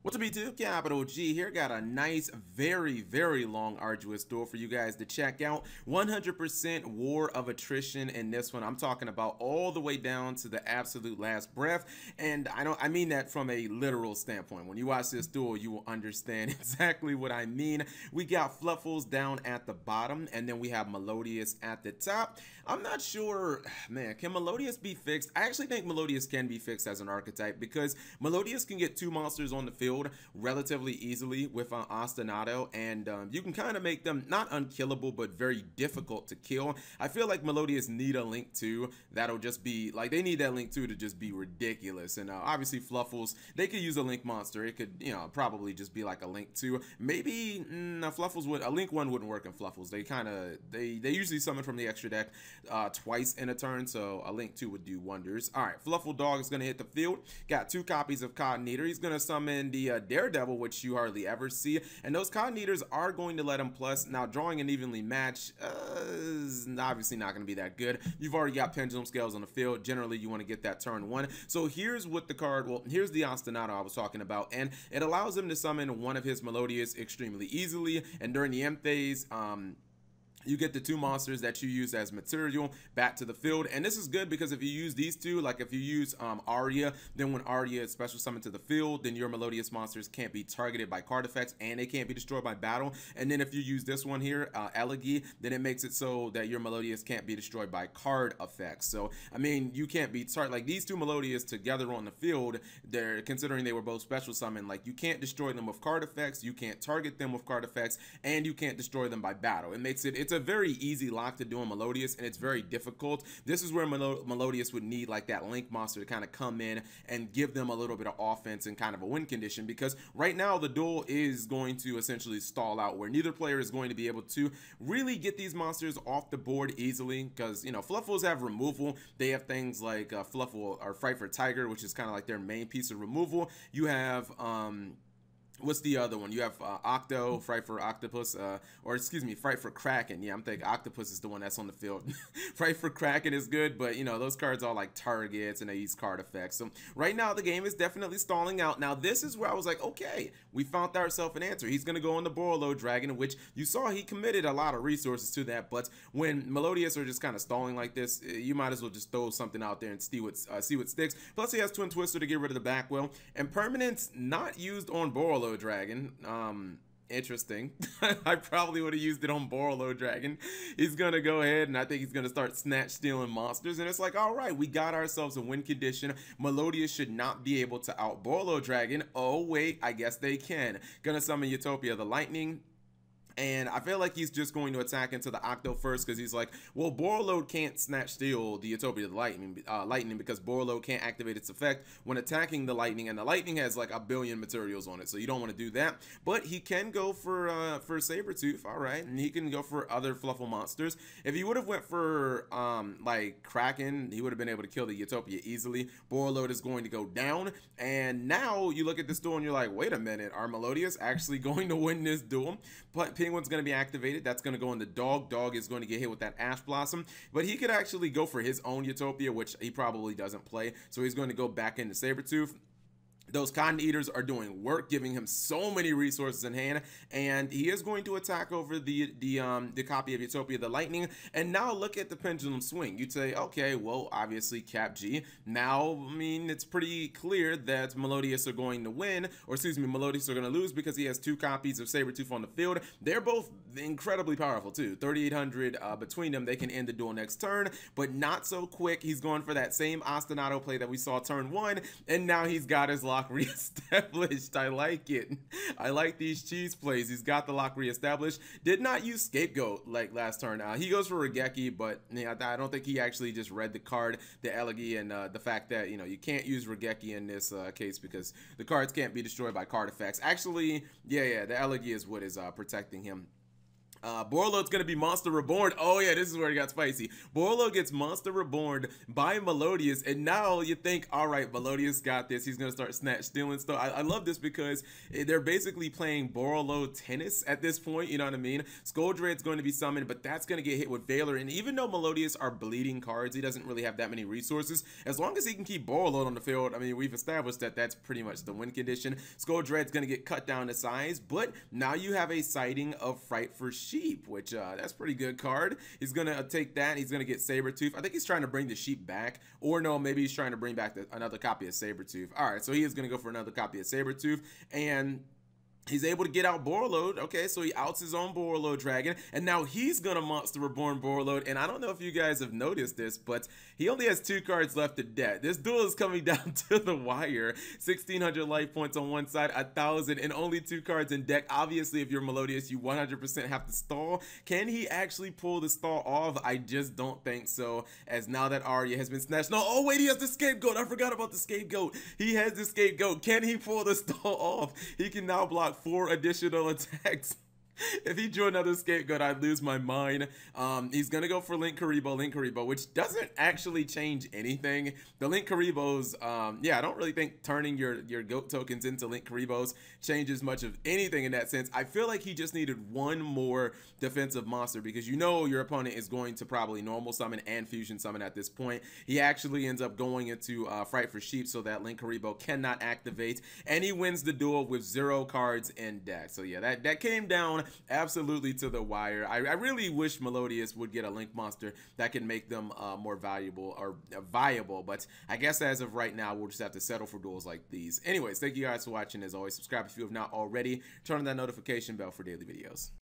What's up, YouTube? Capital G here. Got a nice, very long, arduous duel for you guys to check out. 100% war of attrition in this one. I'm talking about all the way down to the absolute last breath, and I mean that from a literal standpoint. When you watch this duel, you will understand exactly what I mean. We got Fluffles down at the bottom, and then we have Melodious at the top. I'm not sure, man, can Melodious be fixed? I actually think Melodious can be fixed as an archetype because Melodious can get two monsters on the field relatively easily with Ostinato, and you can kind of make them not unkillable but very difficult to kill. I feel like Melodious need a Link 2 that'll just be like, they need that Link 2 to just be ridiculous. And obviously Fluffles, they could use a Link monster. It could, you know, probably just be like a Link 2. Maybe Fluffles would, a Link 1 wouldn't work in Fluffles. They kind of, they usually summon from the extra deck twice in a turn, so a Link 2 would do wonders. All right, Fluffle Dog is going to hit the field. Got two copies of Cotton Eater. He's going to summon the Daredevil, which you hardly ever see, and those Cotton Eaters are going to let him plus. Now, drawing an evenly match is obviously not going to be that good. You've already got Pendulum Scales on the field. Generally, you want to get that turn one. So here's what the card, well, here's the Ostinato I was talking about, and it allows him to summon one of his Melodious extremely easily, and during the end phase, you get the two monsters that you use as material back to the field. And this is good because if you use these two, like if you use Arya, then when Arya is special summoned to the field, then your Melodious monsters can't be targeted by card effects and they can't be destroyed by battle. And then if you use this one here, Elegy, then it makes it so that your Melodious can't be destroyed by card effects. So, I mean, you can't be targeted. Like these two Melodious together on the field, they're considering they were both special summoned, like you can't destroy them with card effects, you can't target them with card effects, and you can't destroy them by battle. It makes it, it's a very easy lock to do on Melodious, and it's very difficult. This is where Melodious would need like that Link monster to kind of come in and give them a little bit of offense and kind of a win condition, because right now the duel is going to essentially stall out where neither player is going to be able to really get these monsters off the board easily, because, you know, Fluffles have removal. They have things like Fluffle or Fright for Tiger, which is kind of like their main piece of removal. You have what's the other one? You have Octo, Fright for Octopus, or excuse me, Fright for Kraken. Yeah, I'm thinking Octopus is the one that's on the field. Fright for Kraken is good, but you know, those cards are like targets and they use card effects. So right now the game is definitely stalling out. Now this is where I was like, okay, we found ourselves an answer. He's gonna go on the Borreload Dragon, which you saw he committed a lot of resources to that, but when Melodious are just kind of stalling like this, you might as well just throw something out there and see what sticks. Plus he has Twin Twister to get rid of the back wheel, and permanence not used on Borreload Dragon. Interesting. I probably would have used it on Borreload Dragon. He's gonna go ahead and I think he's gonna start snatch stealing monsters, and it's like, all right, we got ourselves a win condition. Melodious should not be able to out Borreload Dragon. Oh wait, I guess they can. Gonna summon Utopia the Lightning. And I feel like he's just going to attack into the Octo first, because he's like, well, Borreload can't snatch steal the Utopia the Lightning because Borreload can't activate its effect when attacking the Lightning, and the Lightning has like a billion materials on it, so you don't want to do that. But he can go for Sabretooth, all right, and he can go for other Fluffle monsters. If he would have went for like Kraken, he would have been able to kill the Utopia easily. Borreload is going to go down, and now you look at this duel and you're like, wait a minute, are Melodious actually going to win this duel? But Penguin's going to be activated. That's going to go in the Dog. Dog is going to get hit with that Ash Blossom, but he could actually go for his own Utopia, which he probably doesn't play, so he's going to go back into Sabretooth. Those Cotton Eaters are doing work, giving him so many resources in hand, and he is going to attack over the copy of Utopia the Lightning. And now look at the pendulum swing. You'd say, okay, well, obviously Cap G. Now, I mean, it's pretty clear that Melodious are going to win, or excuse me, Melodious are going to lose because he has two copies of Sabretooth on the field. They're both incredibly powerful too. 3,800 between them. They can end the duel next turn, but not so quick. He's going for that same Ostinato play that we saw turn one, and now he's got his lock reestablished. I like it. I like these cheese plays. He's got the lock reestablished. Did not use Scapegoat like last turn. He goes for Regeki, but yeah, I don't think he actually just read the card, the Elegy, and the fact that, you know, you can't use Regeki in this case because the cards can't be destroyed by card effects. Actually, yeah, the Elegy is what is protecting him. Borreload's gonna be Monster Reborn. Oh yeah, this is where it got spicy. Borreload gets Monster Reborn by Melodious, and now you think, all right, Melodious got this. He's gonna start snatch stealing stuff. I love this because they're basically playing Borreload tennis at this point. You know what I mean? Scoldred's going to be summoned, but that's gonna get hit with Valor. And even though Melodious are bleeding cards, he doesn't really have that many resources. As long as he can keep Borreload on the field, I mean, we've established that that's pretty much the win condition. Scoldred's gonna get cut down to size, but now you have a sighting of Fright for Sheep, which that's pretty good card. He's gonna take that. He's gonna get Sabretooth. I think he's trying to bring the sheep back, or no, maybe he's trying to bring back another copy of Sabretooth. All right, so he is gonna go for another copy of Sabretooth, and he's able to get out Borreload. Okay, so he outs his own Borreload Dragon, and now he's gonna Monster Reborn Borreload. And I don't know if you guys have noticed this, but he only has 2 cards left to death. This duel is coming down to the wire. 1,600 life points on one side, 1,000, and only 2 cards in deck. Obviously, if you're Melodious, you 100% have to stall. Can he actually pull the stall off? I just don't think so, as now that Arya has been snatched. No, oh wait, he has the Scapegoat. I forgot about the Scapegoat. He has the Scapegoat. Can he pull the stall off? He can now block 4 additional attacks. If he drew another Scapegoat, I'd lose my mind. He's gonna go for Linkuriboh, which doesn't actually change anything. The Linkuribohs, yeah, I don't really think turning your goat tokens into Linkuribohs changes much of anything in that sense. I feel like he just needed one more defensive monster, because you know your opponent is going to probably normal summon and fusion summon at this point. He actually ends up going into Fright for Sheep so that Linkuriboh cannot activate, and he wins the duel with 0 cards in deck. So yeah, that came down absolutely to the wire. I really wish Melodious would get a Link monster that can make them more valuable or viable, but I guess as of right now, we'll just have to settle for duels like these. Anyways, thank you guys for watching. As always, subscribe if you have not already. Turn on that notification bell for daily videos.